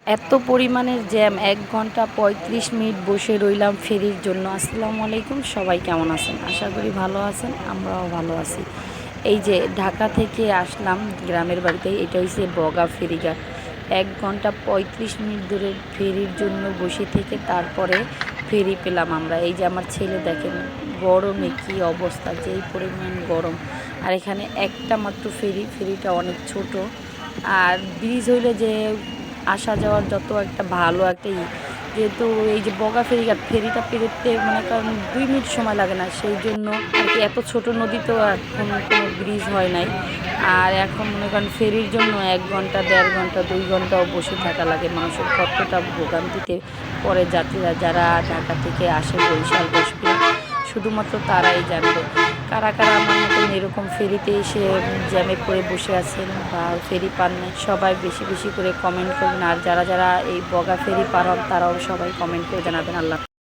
এত পরিমাণের জ্যাম, ১ ঘন্টা ৩৫ মিনিট বসে রইলাম ফেরির জন্য। আসসালামু আলাইকুম, সবাই কেমন আছেন? আশা করি ভালো আছেন, আমরাও ভালো আছি। এই যে ঢাকা থেকে আসলাম গ্রামের বাড়িতে, এটা হচ্ছে বগা ফেরিঘাট। ১ ঘন্টা ৩৫ মিনিট ধরে ফেরির জন্য বসে থেকে তারপরে ফেরি পেলাম আমরা। এই যে আমার ছেলে দেখেন, গরমে কী অবস্থা, যেই পরিমাণ গরম। আর এখানে একটা মাত্র ফেরিটা অনেক ছোট। আর ব্রিজ হইলে যে আসা যাওয়ার যত একটা ভালো একটা যেহেতু এই যে বগা ফেরিটা পেরোতে মনে করেন ২ মিনিট সময় লাগে না, সেই জন্য আর কি। এত ছোট নদীতেও এখন কোনো ব্রিজ হয় নাই। আর এখন মনে করেন ফেরির জন্য ১ ঘন্টা ১.৫ ঘন্টা ২ ঘন্টাও বসে থাকা লাগে। মানুষের কতটা ভোগান্তিতে পড়ে যাত্রীরা, যারা ঢাকা থেকে আসে বরিশাল বসবে, শুধুমাত্র তারাই জানবে। কারা কারা আমার মতন এরকম ফেরিতে এসে জ্যামে পড়ে বসে আছেন বা ফেরি পান নাই, সবাই বেশি বেশি করে কমেন্ট করবেন। আর যারা যারা এই বগা ফেরি পার হন, তারাও সবাই কমেন্ট করে জানাবেন। আল্লাহ।